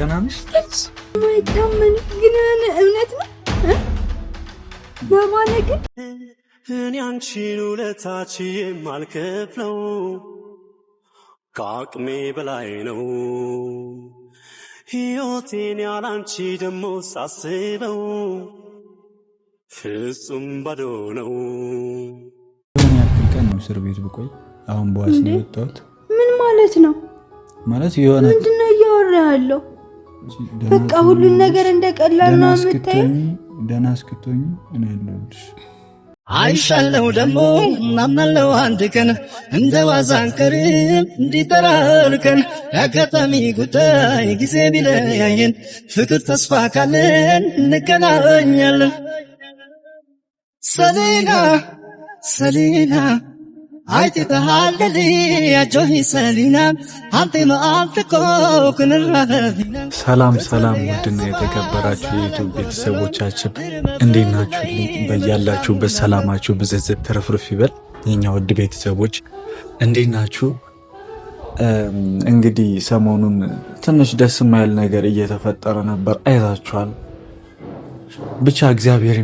ደህና ነሽ? ማይታመን ግን እውነት ነው በማለት ግን እኔ አንቺን ውለታች የማልከፍለው ከአቅሜ በላይ ነው። ሕይወቴን ያላንቺ ደሞ ሳስበው ፍጹም ባዶ ነው። ምን ያክል ቀን ነው እስር ቤት ብቆይ? አሁን በዋስ ነው የወጣሁት። ምን ማለት ነው? ማለት የሆነ ምንድነው እያወራ ያለው? በቃ ሁሉን ነገር እንደቀላል ነው የምታየው። ደህና እስክትሆኚ እኔ ያለሁልሽ። አይሻለው ደሞ እናምናለው አንድ ቀን እንደ ዋዛንከርም እንዲጠራርከን ያጋጣሚ ጉዳይ ጊዜ ቢለያየን ፍቅር ተስፋ ካለን እንገናኛለን። ሰሊና ሰሊና አይቴ ተሃለሊ ያጆሂ ሰሊና አንተ ማአፍቆ ኩንራፊና። ሰላም ሰላም፣ ውድና የተከበራችሁ የዩቲዩብ ቤተሰቦቻችን እንዴት ናችሁ? በያላችሁበት ሰላማችሁ ብዝዝት ትርፍርፍ ይበል። የኛ ውድ ቤተሰቦች እንዴት ናችሁ? እንግዲህ ሰሞኑን ትንሽ ደስ የማይል ነገር እየተፈጠረ ነበር፣ አይታችኋል። ብቻ እግዚአብሔር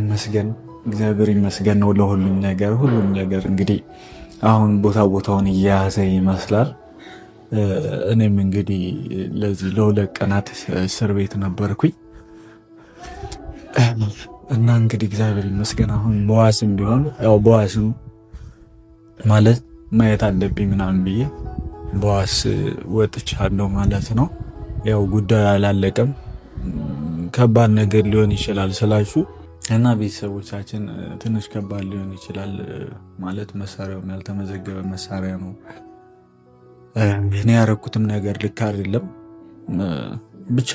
ይመስገን ነው ለሁሉም ነገር። ሁሉም ነገር እንግዲህ አሁን ቦታውን እየያዘ ይመስላል። እኔም እንግዲህ ለዚህ ለ2 ቀናት እስር ቤት ነበርኩኝ እና እንግዲህ እግዚአብሔር ይመስገን አሁን በዋስም ቢሆን ያው በዋስም ማለት ማየት አለብኝ ምናምን ብዬ በዋስ ወጥቻለሁ ማለት ነው። ያው ጉዳዩ አላለቀም። ከባድ ነገር ሊሆን ይችላል ስላችሁ እና ቤተሰቦቻችን ትንሽ ከባድ ሊሆን ይችላል ማለት መሳሪያውም ያልተመዘገበ መሳሪያ ነው። እኔ ያረኩትም ነገር ልክ አይደለም። ብቻ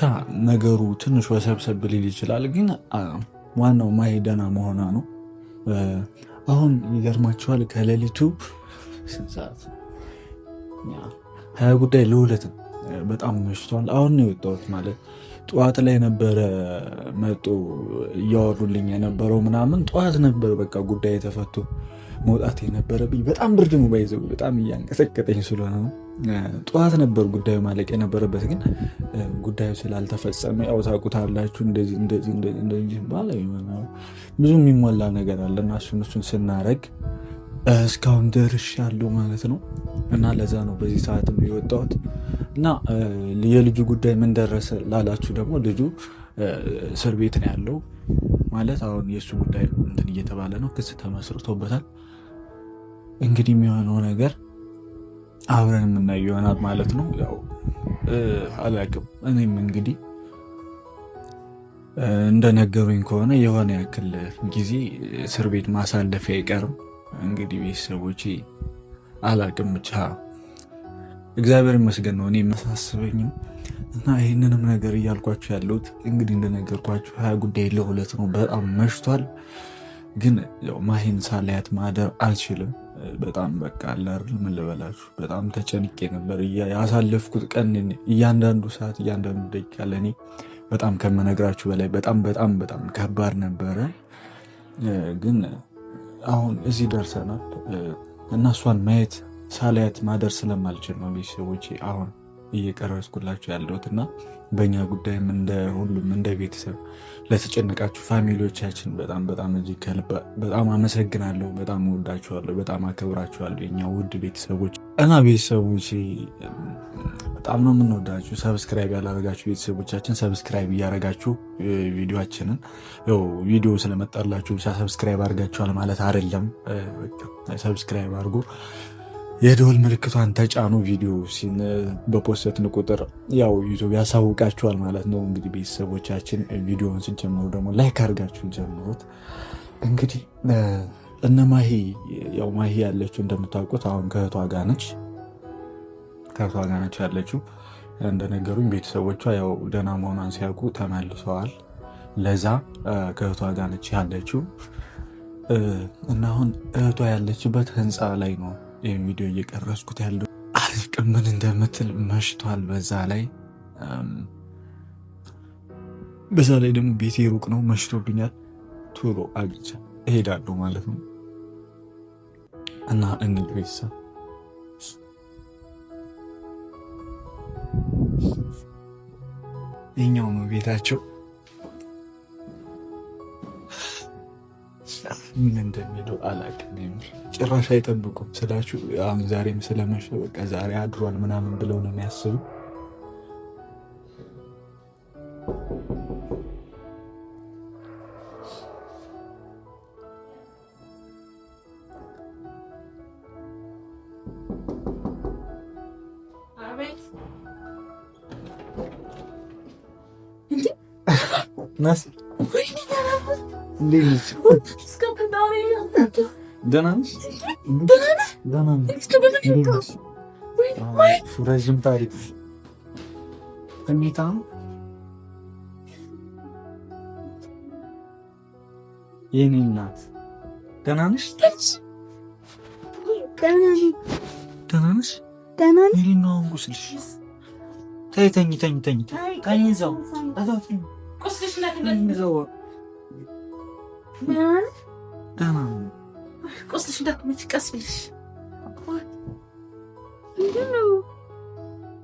ነገሩ ትንሽ ወሰብሰብ ሊል ይችላል፣ ግን ዋናው ማሂ ደህና መሆኗ ነው። አሁን ይገርማችኋል ከሌሊቱ 20 ጉዳይ ለ2 በጣም መሽቷል። አሁን ነው የወጣሁት ማለት ጠዋት ላይ ነበረ መጡ እያወሩልኝ የነበረው ምናምን ጠዋት ነበር በቃ ጉዳይ ተፈቶ መውጣት የነበረብኝ። በጣም ብርድ ነው ባይዘው በጣም እያንቀጠቀጠኝ ስለሆነ ነው። ጠዋት ነበር ጉዳዩ ማለቅ የነበረበት፣ ግን ጉዳዩ ስላልተፈጸመ ያው ታውቁታላችሁ። እንደዚህ ባለ ብዙ የሚሞላ ነገር አለ እና እሱን ስናረግ እስካሁን ደርሻለሁ ማለት ነው። እና ለዛ ነው በዚህ ሰዓትም የወጣሁት። እና የልጁ ጉዳይ ምን ደረሰ ላላችሁ ደግሞ ልጁ እስር ቤት ነው ያለው ማለት አሁን የእሱ ጉዳይ እንትን እየተባለ ነው፣ ክስ ተመስርቶበታል። እንግዲህ የሚሆነው ነገር አብረን የምናየው ይሆናል ማለት ነው። ያው አላውቅም። እኔም እንግዲህ እንደነገሩኝ ከሆነ የሆነ ያክል ጊዜ እስር ቤት ማሳለፍ አይቀርም። እንግዲህ ቤተሰቦቼ አላውቅም፣ ብቻ እግዚአብሔር ይመስገን ነው እኔ የማሳስበኝም። እና ይህንንም ነገር እያልኳችሁ ያለሁት እንግዲህ እንደነገርኳችሁ 20 ጉዳይ ለ2 ነው። በጣም መሽቷል፣ ግን ያው ማሂን ሳላያት ማደር አልችልም። በጣም በቃ አላር ምን ልበላችሁ፣ በጣም ተጨንቄ ነበር ያሳለፍኩት ቀን። እያንዳንዱ ሰዓት እያንዳንዱ ደቂቃ ለእኔ በጣም ከምነግራችሁ በላይ በጣም ከባድ ነበረ። ግን አሁን እዚህ ደርሰናል እና እሷን ማየት ሳላያት ማደር ስለማልችል ነው ቤተሰቦቼ አሁን እየቀረስኩላችሁ ያለሁት። እና በእኛ ጉዳይም እንደ ሁሉም እንደ ቤተሰብ ለተጨነቃችሁ ፋሚሊዎቻችን በጣም እዚህ ከልብ በጣም አመሰግናለሁ። በጣም እወዳችኋለሁ፣ በጣም አከብራችኋለሁ የኛ ውድ ቤተሰቦች እና ቤተሰቦቼ በጣም ነው የምንወዳችሁ። ሰብስክራይብ ያላረጋችሁ ቤተሰቦቻችን ሰብስክራይብ እያረጋችሁ ቪዲዮአችንን ያው ቪዲዮ ስለመጣላችሁ ብቻ ሰብስክራይብ አድርጋችኋል ማለት አይደለም። ሰብስክራይብ አድርጉ፣ የደወል ምልክቷን ተጫኑ። ቪዲዮ በፖስትን ቁጥር ያው ዩቲዩብ ያሳውቃችኋል ማለት ነው። እንግዲህ ቤተሰቦቻችን ቪዲዮውን ስንጀምሩ ደግሞ ላይክ አድርጋችሁ ጀምሩት። እንግዲህ እነ ማሂ ያው ማሂ ያለችው እንደምታውቁት አሁን ከእህቷ ጋር ነች ያለችው። እንደነገሩኝ ቤተሰቦቿ ያው ደህና መሆኗን ሲያውቁ ተመልሰዋል። ለዛ ከእህቷ ጋር ነች ያለችው እና አሁን እህቷ ያለችበት ህንፃ ላይ ነው ይህን ቪዲዮ እየቀረስኩት ያለው። አልቅም ምን እንደምትል መሽቷል። በዛ ላይ ደግሞ ቤቴ ሩቅ ነው፣ መሽቶብኛል። ቶሎ አግኝቼ እሄዳለሁ ማለት ነው እና እንግዲህ ቤተሰብ የኛው ነው ቤታቸው። ምን እንደሚለው አላውቅም። ጭራሽ አይጠብቁም ስላችሁ አሁን ዛሬም ስለመሸ በቃ ዛሬ አድሯል ምናምን ብለው ነው የሚያስቡ። ናስ ረዥም ታሪክ ሁኔታ የኔ እናት ደህና ነሽ? ደህና ነሽ? እንዴት ነው አሁን ቁስልሽ? ተኝ እዛው ቁስልሽ ቁስልሽ እንዳትመጪ ቀስ ብለሽ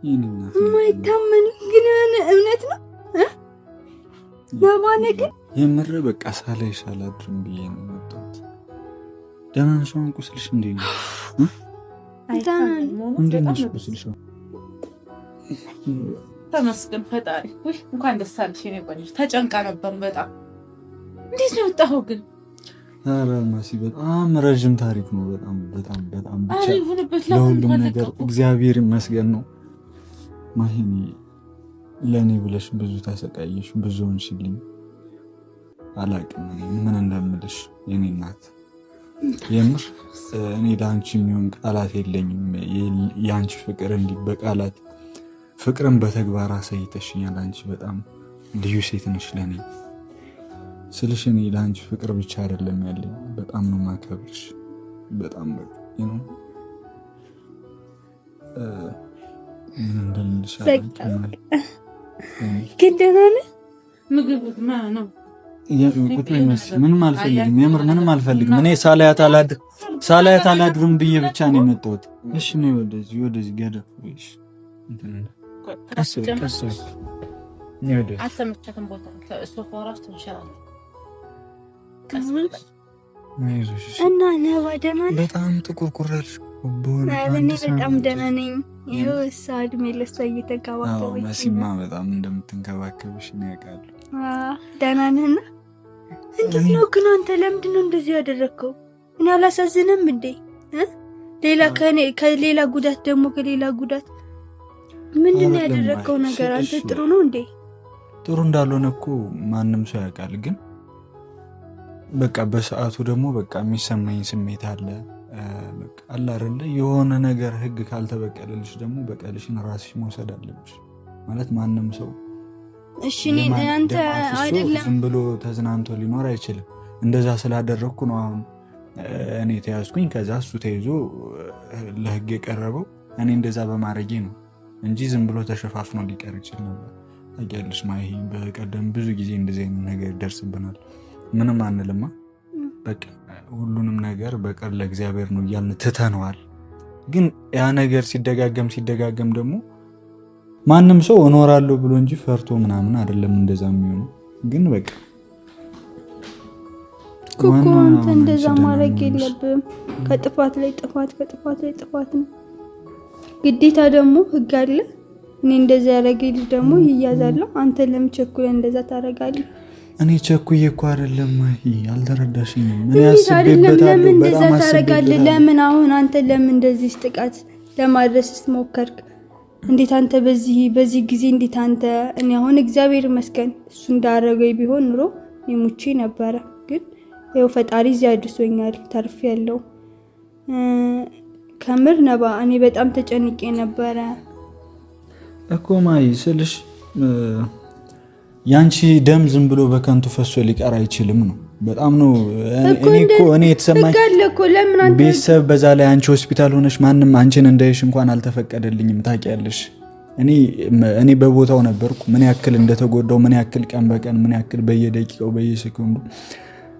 የማይታመን ግን እውነት ነው ለማን ግን የምር በቃ ሳላይሽ አላድርም ብዬ ነው የመጣሁት። ደህና ነሽ አሁን ቁስልሽ እንዴት ነው? እንዴት ነሽ ቁስልሽ? ተመስገን ፈጣሪ። እንኳን ደስ አለሽ የኔ ቆንጆ። ተጨንቃ ነበር በጣም። እንዴት ነው የወጣኸው ግን? ኧረ መሲ በጣም ረዥም ታሪክ ነው። በጣም ብቻ ለሁሉም ነገር እግዚአብሔር ይመስገን ነው። ማሂኒ ለእኔ ብለሽ ብዙ ተሰቃየሽ፣ ብዙ ሆንሽልኝ። አላውቅም ምን እንደምልሽ የኔ እናት። የምር እኔ ለአንቺ የሚሆን ቃላት የለኝም። የአንቺ ፍቅር እንዲህ በቃላት ፍቅርን በተግባር አሳይተሽኛል። አንቺ በጣም ልዩ ሴት ነሽ ለእኔ ስልሽ እኔ ለአንቺ ፍቅር ብቻ አይደለም ያለኝ፣ በጣም ነው ማከብርሽ። በጣም በቃ ምን እንደምልሽ ግን ደህና ነህ? ምግብ ነው ምንም አልፈልግም፣ የምር ምንም አልፈልግም። እኔ ሳላያት አላድርም ብዬ ብቻ ነው የመጣሁት። እሺ ነው ወደዚህ ገደፍ ወይሽ ቀስ አልተመቸትም ቦታ ሶፋው እራሱ ትንሸራለች። እና ነባ ደህና ነህ? በጣም ጥቁር ቁራሽ በሆነ እኔ በጣም ደህና ነኝ። ይኸው እሷ እድሜ ለእሷ እየተንከባከበች መሲማ በጣም እንደምትንከባከብሽ እኔ አውቃለሁ። ደህና ነህና? እንዴት ነው ግን አንተ ለምንድን ነው እንደዚህ ያደረግከው? እኔ አላሳዝንም እንዴ? ከሌላ ጉዳት ደግሞ ከሌላ ጉዳት ምንድን ነው ያደረግከው ነገር? አንተ ጥሩ ነው እንዴ? ጥሩ እንዳልሆነ እኮ ማንም ሰው ያውቃል። ግን በቃ በሰዓቱ ደግሞ በቃ የሚሰማኝ ስሜት አለ። በቃ አለ አይደለ? የሆነ ነገር ህግ ካልተበቀለልሽ ደግሞ በቀልሽን ራስሽ መውሰድ አለብሽ። ማለት ማንም ሰው እሺ አንተ አይደለም ዝም ብሎ ተዝናንቶ ሊኖር አይችልም። እንደዛ ስላደረግኩ ነው አሁን እኔ ተያዝኩኝ፣ ከዛ እሱ ተይዞ ለህግ የቀረበው እኔ እንደዛ በማድረጌ ነው እንጂ ዝም ብሎ ተሸፋፍኖ ሊቀር ይችል ነበር። ታውቂያለሽ ማሂ፣ በቀደም ብዙ ጊዜ እንደዚህ አይነት ነገር ይደርስብናል። ምንም አንልማ፣ በቃ ሁሉንም ነገር በቀር ለእግዚአብሔር ነው እያልን ትተነዋል። ግን ያ ነገር ሲደጋገም ደግሞ ማንም ሰው እኖራለሁ ብሎ እንጂ ፈርቶ ምናምን አይደለም እንደዛ የሚሆነው። ግን በቃ ኩኩ አንተ እንደዛ ማድረግ የለብህም። ከጥፋት ላይ ጥፋት ነው ግዴታ። ደግሞ ህግ አለ። እኔ እንደዛ ያደረገ ልጅ ደግሞ ይያዛል። አንተ ለምን ቸኩለህ እንደዛ ታደርጋለህ? እኔ ቸኩዬ እኮ አይደለም ማሂ፣ አልተረዳሽኝም። እኔ አስቤበታለሁ። ለምን እንደዛ ታደርጋለህ? ለምን አሁን አንተ ለምን እንደዚህ ጥቃት ለማድረስ ሞከርክ? እንዴት አንተ በዚህ ጊዜ እንዴት አንተ? እኔ አሁን እግዚአብሔር ይመስገን እሱ እንዳደረገኝ ቢሆን ኑሮ ሙቼ ነበረ። ግን ይኸው ፈጣሪ እዚያ አድርሶኛል፣ ተርፌያለሁ። ከምር ነባ እኔ በጣም ተጨንቄ ነበረ እኮ ማሂ ስልሽ ያንቺ ደም ዝም ብሎ በከንቱ ፈሶ ሊቀር አይችልም ነው። በጣም ነው እኔ የተሰማኝ ቤተሰብ፣ በዛ ላይ አንቺ ሆስፒታል ሆነሽ ማንም አንቺን እንዳይሽ እንኳን አልተፈቀደልኝም። ታውቂያለሽ እኔ በቦታው ነበርኩ። ምን ያክል እንደተጎዳው፣ ምን ያክል ቀን በቀን፣ ምን ያክል በየደቂቃው በየሴኮንዱ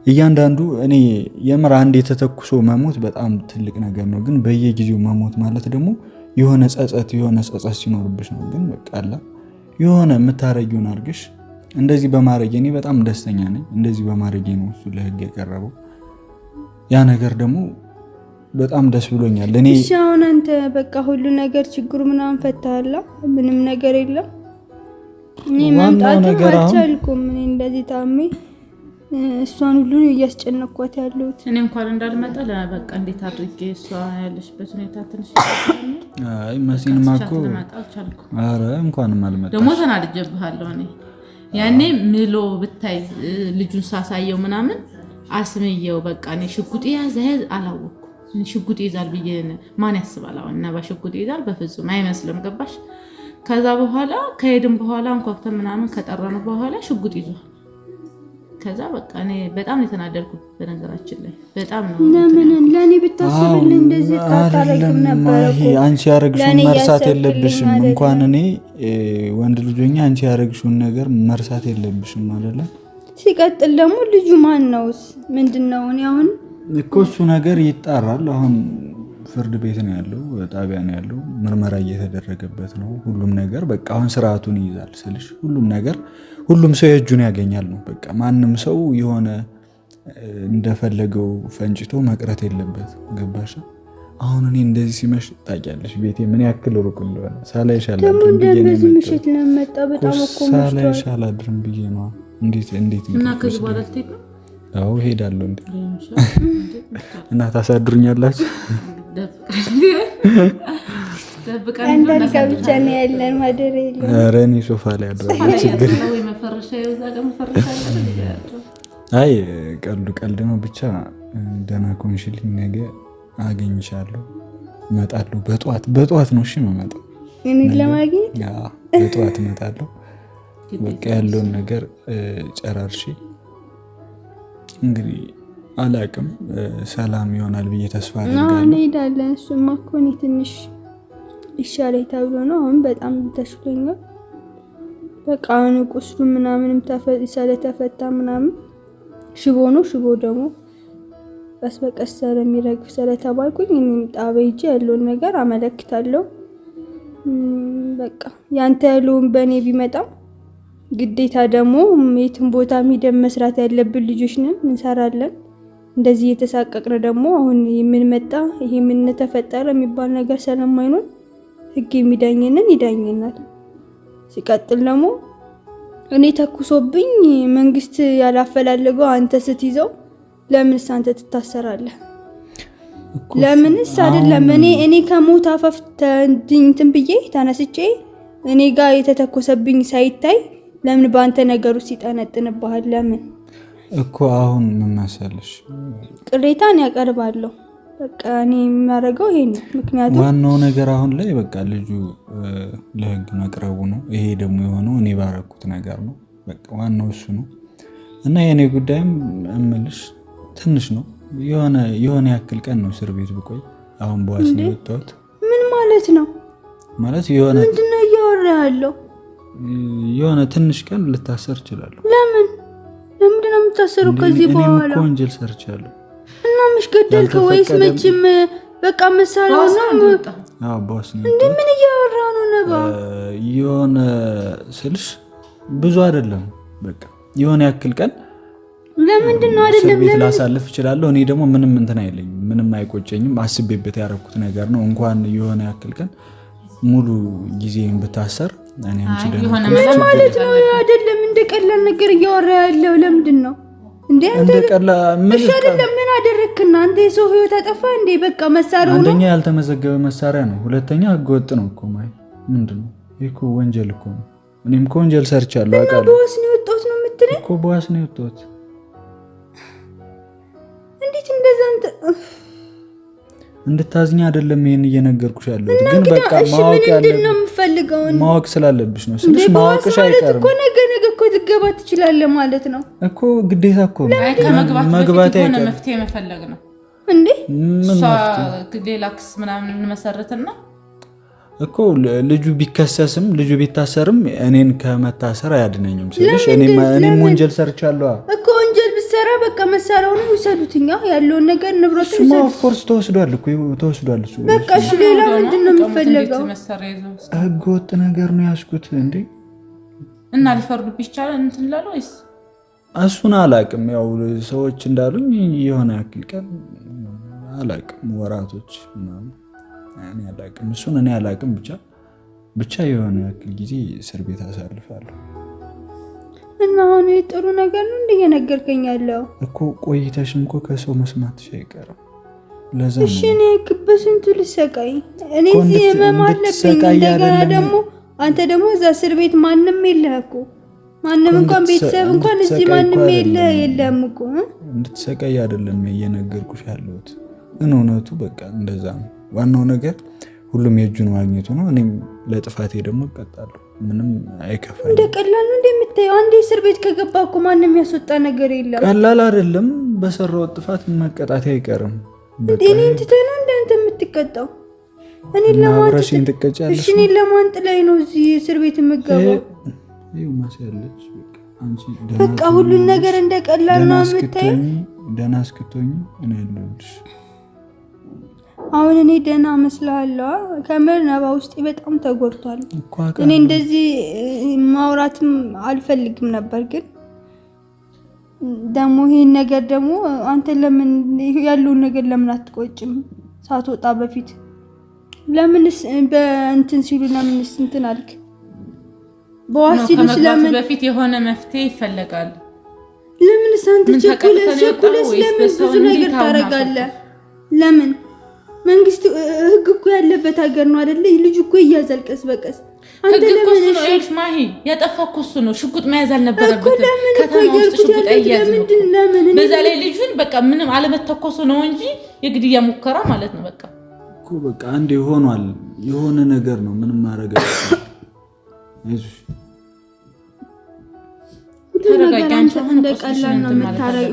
እያንዳንዱ እኔ የምር አንድ የተተኩሶ መሞት በጣም ትልቅ ነገር ነው። ግን በየጊዜው መሞት ማለት ደግሞ የሆነ ጸጸት ሲኖርብሽ ነው። ግን በቃ አላ የሆነ የምታረጊውን አድርግሽ እንደዚህ በማድረጌ እኔ በጣም ደስተኛ ነኝ። እንደዚህ በማድረጌ ነው እሱ ለህግ የቀረበው። ያ ነገር ደግሞ በጣም ደስ ብሎኛል። እኔ እሺ አሁን አንተ በቃ ሁሉ ነገር ችግሩ ምናምን ፈታህላ? ምንም ነገር የለም? እኔ መምጣት አልቻልኩም። እኔ እንደዚህ ታሜ እሷን ሁሉ እያስጨነኳት ያለሁት እኔ እንኳን እንዳልመጣ ለበቃ እንዴት አድርጌ እሷ ያለሽበት ሁኔታ ትንሽ አይ መሲንማ እኮ ኧረ እንኳንም አልመጣሽ። ደግሞ ተናድጄብሃለሁ። እኔ ያኔ ምሎ ብታይ ልጁን ሳሳየው ምናምን አስመየው በቃ እኔ ሽጉጥ ያዘ አላወኩም። እኔ ሽጉጥ ይዛል ብዬ ማን ያስባል? አሁን እና በሽጉጥ ይዛል በፍጹም አይመስልም። ገባሽ? ከዛ በኋላ ከሄድን በኋላ እንኳን ምናምን ከጠራን በኋላ ሽጉጥ ይዟል። ከዛ በቃ እኔ በጣም የተናደድኩት በነገራችን ላይ በጣም ነው። ለኔ ብታስብልኝ እንደዚህ ታታረግም ነበር እኮ። አንቺ ያረግሽውን መርሳት የለብሽም። እንኳን እኔ ወንድ ልጅኛ አንቺ ያረግሽውን ነገር መርሳት የለብሽም አይደለ? ሲቀጥል ደግሞ ልጁ ማን ነውስ? ምንድነው? እኔ አሁን እኮ እሱ ነገር ይጣራል። አሁን ፍርድ ቤት ነው ያለው፣ ጣቢያ ነው ያለው፣ ምርመራ እየተደረገበት ነው። ሁሉም ነገር በቃ አሁን ስርዓቱን ይይዛል ስልሽ ሁሉም ነገር ሁሉም ሰው የእጁን ያገኛል ነው በቃ። ማንም ሰው የሆነ እንደፈለገው ፈንጭቶ መቅረት የለበት። ገባሽ? አሁን እኔ እንደዚህ ሲመሽ ታውቂያለሽ ቤቴ ምን ያክል ሩቅ እንደሆነ ሳላይሽ አላድርም ብዬ ነው ምሽት ለመጣ በጣም እኮ ሳላይሽ አላድርም ብዬ ነው። እንዴት እና ከዚህ በኋላ ልትሄድ ነው? አዎ ሄዳለሁ። እንዴ እና ታሳድሩኛላችሁ? አንተ ብቻ ነው ያለን ማደር የለም። ኧረ እኔ ሶፋ ላይ አድራለሁ። ችግር አይ ቀልድ ነው ብቻ። ደህና ኮንሽልኝ ነገ አገኝሻለሁ፣ እመጣለሁ። በጠዋት ነው እሺ የምመጣው እኔ ለማግኘት። በጠዋት እመጣለሁ። በቃ ያለውን ነገር ጨራርሺ። እንግዲህ አላቅም ሰላም ይሆናል ብዬ ተስፋ አደርጋለሁ። እንሄዳለን። እሱማ እኮ እኔ ትንሽ ይሻለኝ ተብሎ ነው። አሁን በጣም ተሽሎኛል። በቃ አሁን ቁስሉ ምናምንም ስለተፈታ ምናምን ሽቦ ነው። ሽቦ ደግሞ ቀስ በቀስ ስለሚረግፍ ስለተባልኩኝ እኔም ጣቢያ ሂጅ ያለውን ነገር አመለክታለሁ። በቃ ያንተ ያለውን በእኔ ቢመጣም ግዴታ ደግሞ የትም ቦታ ሄደን መስራት ያለብን ልጆች ነን፣ እንሰራለን። እንደዚህ የተሳቀቅነ ደግሞ አሁን የምንመጣ ይሄ ምን ተፈጠረ የሚባል ነገር ስለማይኖር ህግ የሚዳኘንን ይዳኘናል። ሲቀጥል ደግሞ እኔ ተኩሶብኝ መንግስት ያላፈላለገው አንተ ስትይዘው ለምንስ አንተ ትታሰራለህ? ለምንስ አይደለም እኔ ከሞት አፈፍ እንትን ብዬ ተነስቼ እኔ ጋር የተተኮሰብኝ ሳይታይ ለምን በአንተ ነገሩ ሲጠነጥንብሃል? ለምን እኮ አሁን ምን መሰለሽ ቅሬታን ያቀርባለሁ። በቃ እኔ የማደርገው ይሄ ነው። ምክንያቱም ዋናው ነገር አሁን ላይ በቃ ልጁ ለህግ መቅረቡ ነው። ይሄ ደግሞ የሆነው እኔ ባረኩት ነገር ነው። በቃ ዋናው እሱ ነው እና የኔ ጉዳይም እምልሽ ትንሽ ነው። የሆነ ያክል ቀን ነው እስር ቤት ብቆይ። አሁን በዋስ ነው የወጣሁት። ምን ማለት ነው? ማለት የሆነ ምንድነው እያወራ ያለው? የሆነ ትንሽ ቀን ልታሰር እችላለሁ። ለምንድን ነው የምታሰሩ? ከዚህ በኋላ እኔም ወንጀል ሰርቻለሁ እና ምሽ ገደልከ ወይስ መቼም በቃ መሳሪያው ነው? አዎ ቦስ ነው። እንዴ ምን እያወራ ነው? ነባ የሆነ ስልሽ ብዙ አይደለም። በቃ የሆነ ያክል ቀን ለምንድን ነው አይደለም ለምን ላሳልፍ እችላለሁ። እኔ ደግሞ ምንም እንትን አይለኝም፣ ምንም አይቆጨኝም። አስቤበት ያደረኩት ነገር ነው። እንኳን የሆነ ያክል ቀን ሙሉ ጊዜን ብታሰር እኔ አንቺ ደግሞ ምን ማለት ነው? አይደለም እንደ ቀላል ነገር እያወራ ያለው ለምንድን ነው እንዴ? አንተ ምን አይደለም ምን አደረክና አንተ የሰው ህይወት አጠፋ እንዴ? በቃ መሳሪያው ነው። አንደኛ ያልተመዘገበ መሳሪያ ነው። ሁለተኛ ህገወጥ ነው እኮ ማለት ምንድነው? ይሄ እኮ ወንጀል እኮ ነው። እኔም እኮ ወንጀል ሰርቻለሁ አውቃለሁ። በዋስ ነው የወጣሁት ነው የምትለኝ እኮ በዋስ ነው የወጣሁት። እንዴት እንደዛ እንድታዝኛ አይደለም ይሄን እየነገርኩሽ ያለው ግን በቃ ማወቅ ማወቅ ስላለብሽ ነው። ስለሽ ማወቅሽ አይቀርም እኮ ነገ እኮ ልትገባ ትችላለህ ማለት ነው እኮ ግዴታ እኮ ነው። መግባት አይቀርም። መፍትሄ መፈለግ ነው እንዴ? እሷ ሌላ ክስ ምናምን እንመሰርትና እኮ ልጁ ቢከሰስም ልጁ ቢታሰርም እኔን ከመታሰር አያድነኝም። ስለሽ እኔም ወንጀል ሰርቻለሁ እኮ ወንጀል ብሰራ በቃ መሳሪያውን ይወሰዱትኛ ያለውን ነገር ንብረቱ ይወሰዱ። ኦፍ ኮርስ ተወስዷል እኮ ተወስዷል እሱ በቃ እሺ ሌላ ምንድነው የሚፈልገው? ህገወጥ ነገር ነው ያስኩት እንዴ? እና ሊፈርዱብኝ ይቻላል እንትን እላለሁ ወይስ እሱን አላቅም። ያው ሰዎች እንዳሉኝ የሆነ ያክል ቀን አላቅም ወራቶች ምናምን እኔ አላቅም እሱን እኔ አላቅም ብቻ የሆነ ያክል ጊዜ እስር ቤት አሳልፋለሁ። እና አሁን ጥሩ ነገር ነው እንደ እየነገርከኝ ያለው እኮ ቆይተሽም እኮ ከሰው መስማትሽ አይቀርም። ለዛ እሺ እኔ በስንቱ ልሰቃይ እኔ እዚህ ህመም አለብኝ። እንደገና ደግሞ አንተ ደግሞ እዛ እስር ቤት ማንም የለህ እኮ ማንም እንኳን ቤተሰብ እንኳን እዚህ ማንም የለም እኮ እንድትሰቃይ አይደለም እየነገርኩሽ ያለሁት። ግን እውነቱ በቃ እንደዛ ነው። ዋናው ነገር ሁሉም የእጁን ማግኘቱ ነው። እኔም ለጥፋቴ ደግሞ እቀጣለሁ። ምንም አይከፋኝም። እንደ ቀላል ነው እንደምታየው። አንዴ እስር ቤት ከገባ እኮ ማንም ያስወጣ ነገር የለም። ቀላል አይደለም። በሰራው ጥፋት መቀጣት አይቀርም። እኔ እንትተህ ነው እንዳንተ የምትቀጣው። እኔ ለማንተሽን ትቀጫለሽ። እሺ እኔ ለማንጥ ላይ ነው እዚህ እስር ቤት የምገባው። ይኸው ማስያለች በቃ ሁሉን ነገር እንደ ቀላል ነው የምታየው። ደህና እስክትሆኚ እኔ ያለሁልሽ። አሁን እኔ ደህና መስላለሁ። ከምር ነባ ውስጤ በጣም ተጎድቷል። እኔ እንደዚህ ማውራትም አልፈልግም ነበር፣ ግን ደግሞ ይሄን ነገር ደግሞ አንተ ለምን ያለውን ነገር ለምን አትቆጭም? ሳትወጣ በፊት ለምንስ በእንትን ሲሉ ለምንስ እንትን አልክ? በዋሲሉ ስለምን በፊት የሆነ መፍትሄ ይፈልጋል። ለምንስ አንተ ቸኩለስ ለምን ብዙ ነገር ታረጋለህ? ለምን መንግስት ህግ እኮ ያለበት ሀገር ነው አይደለ? ልጅ እኮ ይያዛል ቀስ በቀስ። አንተ ለምን እሺ ማሂ ያጠፋኩ እሱ ነው። ሽጉጥ መያዝ አልነበረበትም። ከተማ ውስጥ ሽጉጥ አይያዝም። በዛ ላይ ልጁን በቃ ምንም አለመተኮሱ ነው እንጂ የግድያ ሙከራ ማለት ነው። በቃ እኮ በቃ አንዴ ሆኗል። የሆነ ነገር ነው። ምንም ማረጋ አይዞሽ ተረጋጋንቺ። እንደቀላል ነው የምታረግ።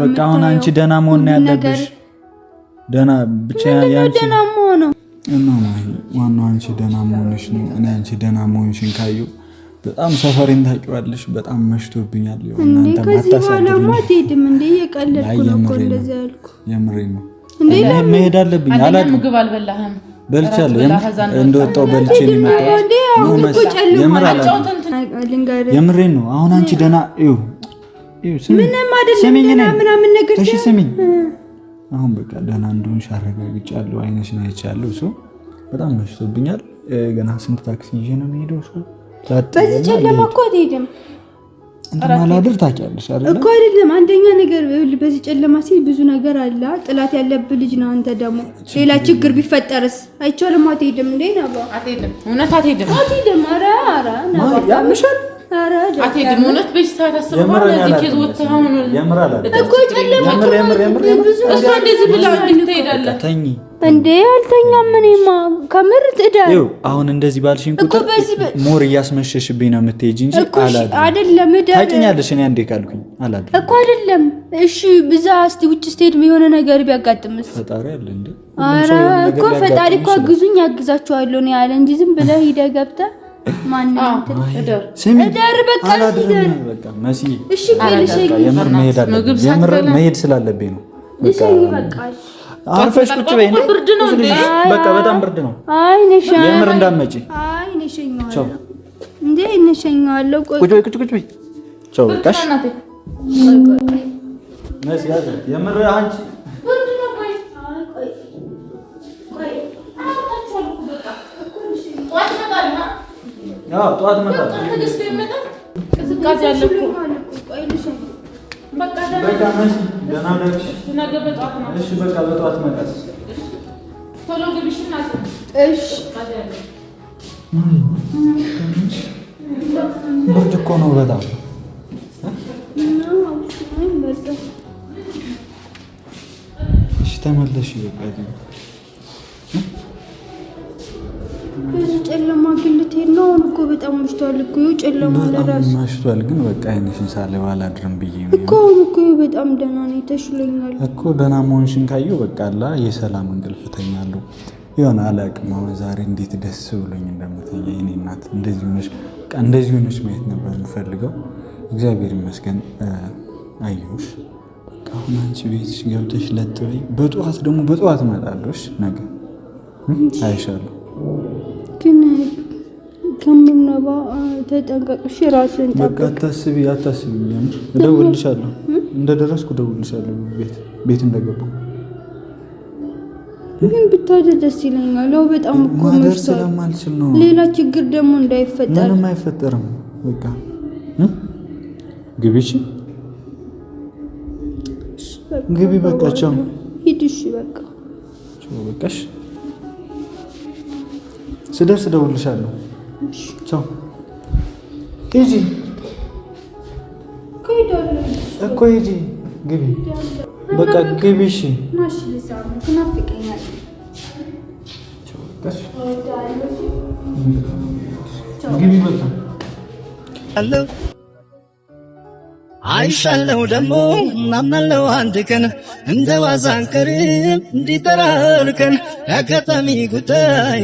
በቃ አሁን አንቺ ደህና መሆን ያለብሽ ደህና ብቻ ያንቺ ደህና መሆን ነው እና ዋናው አንቺ ደህና መሆንሽ ነው። እኔ አንቺ ደህና መሆንሽን ካየሁ በጣም ሰፈሬን ታውቂዋለሽ። በጣም መሽቶብኛል። እናንተ ማታሳድሩኝ እንዴ የቀለድኩ ነው እኮ እንደዚህ ያልኩ። የምሬን ነው። እኔ መሄድ አለብኝ። አላውቅም። ምግብ አልበላህም? በልቻለሁ። እንደወጣሁ በልቼ ነው የመጣው። የምሬን ነው። አሁን አንቺ ደህና እዩ ምንም አይደለም ምናምን ነገር እሺ ስሚኝ። አሁን በቃ ደህና እንደሆንሽ አረጋግጫለሁ። አይነሽን አይቻለሁ። እሱ በጣም መሽቶብኛል። ገና ስንት ታክሲ ይዤ ነው የምሄደው? በዚህ ጨለማ እኮ አትሄድም። እንደማላድር ታውቂያለሽ አይደል? እኮ አይደለም አንደኛ ነገር በዚህ ጨለማ ሲል ብዙ ነገር አለ። ጥላት ያለብህ ልጅ ነው አንተ። ደግሞ ሌላ ችግር ቢፈጠርስ? አይቻልም። አትሄድም እንዴ ነባ? አትሄድም። እውነት አትሄድም። ኧረ ነባ ያምሻል። አትሄድም። እውነት በዚህ ሰዓት አስበዋል። እዚህ ኬዝ ወጥተህ አሁን እኮ ጨለማ እሷ እንደዚህ ብላ ትሄዳለህ እንዴ? አልተኛም። እኔማ ከምር ትዳር አሁን እንደዚህ ባልሽኝ ቁጥር ሞር እያስመሸሽብኝ ነው የምትሄጂ እንጂ አይደለም። ታውቂኛለሽ። እኔ አንዴ ካልኩኝ አላድርም እኮ አይደለም። እሺ ብዛ እስቲ ውጭ ስትሄድ የሆነ ነገር ቢያጋጥምስ? ፈጣሪ አለ እንዴ? ኧረ እኮ ፈጣሪ እኮ አግዙኝ ያግዛችኋለሁ ነው ያለ እንጂ ዝም ብለህ ሂደህ ገብተህ ማንንም እደር በቃ በቃ መሲ እሺ የምር መሄድ አለብኝ። የምር መሄድ ስላለብኝ ነው። በቃ አርፈሽ ቁጭ በይ። ብርድ ነው እንዴ? በቃ በጣም ብርድ ነው። አይ ነሻኝ የምር እንዳትመጪ። አይ ነሸኛለሁ እንዴ ነሸኛለሁ። ቁጭ በይ። ቻው በቃ እሺ። መሲ ያዘ የምር አንቺ ብርድ ነው። ቆይ ጠዋት እመጣለሁ። ቅዝቃዜ አለ እኮ። በቃ ደህና ነሽ? ነገ በጠዋት ነው። እሺ በቃ በጠዋት እመጣለሁ። ቶሎ ግብሽ እና እሺ ብርድ እኮ ነው በጣም። እሺ ተመለሽ በቃ። በዚህ ጨለማ ግን ልትሄድ ነው? አሁን እኮ በጣም መሽቷል እኮ ጨለማ ለራሱ መሽቷል። ግን በቃ አይነሽን ሳልባ አላድርም ብዬ ነው እኮ። አሁን እኮ በጣም ደህና ነኝ፣ ተሽሎኛል እኮ። ደህና መሆንሽን ካየሁ በቃ አላ የሰላም እንቅልፍ እተኛለሁ። የሆነ አላውቅም። አሁን ዛሬ እንዴት ደስ ብሎኝ እንደምተኛ የኔ እናት። እንደዚህ ሆነሽ ማየት ነበር የምፈልገው። እግዚአብሔር ይመስገን አየሁሽ። በቃ አሁን አንቺ ቤትሽ ገብተሽ ለጥ በይ። በጠዋት እመጣለሁ ነገ አይሻለሁ። ግን ከምነባ እንዳትገባ ተጠንቀቅ እሺ ራስህን ጠብቅ በቃ አታስቢ እደውልልሻለሁ እንደደረስኩ እደውልልሻለሁ ቤት እንደገባሁ ግን ብታደር ደስ ይለኛል ያው በጣም እኮ ማደር ስለማልችል ነው ሌላ ችግር ደግሞ እንዳይፈጠር ምንም አይፈጠርም በቃ ግቢ በቃ ቻው ሂድ እሺ በቃ በቃሽ ስደርስ እደውልልሻለሁ ቻው ሂጂ እኮ ሂጂ ግቢ በቃ ግቢ እሺ ናሽ ልሳም ትናፍቀኛለህ ግቢ በቃ አይሻለው ደግሞ እናምናለው አንድ ቀን እንደ ዋዛ አንቀርም እንዲጠራርቀን ያጋጣሚ ጉዳይ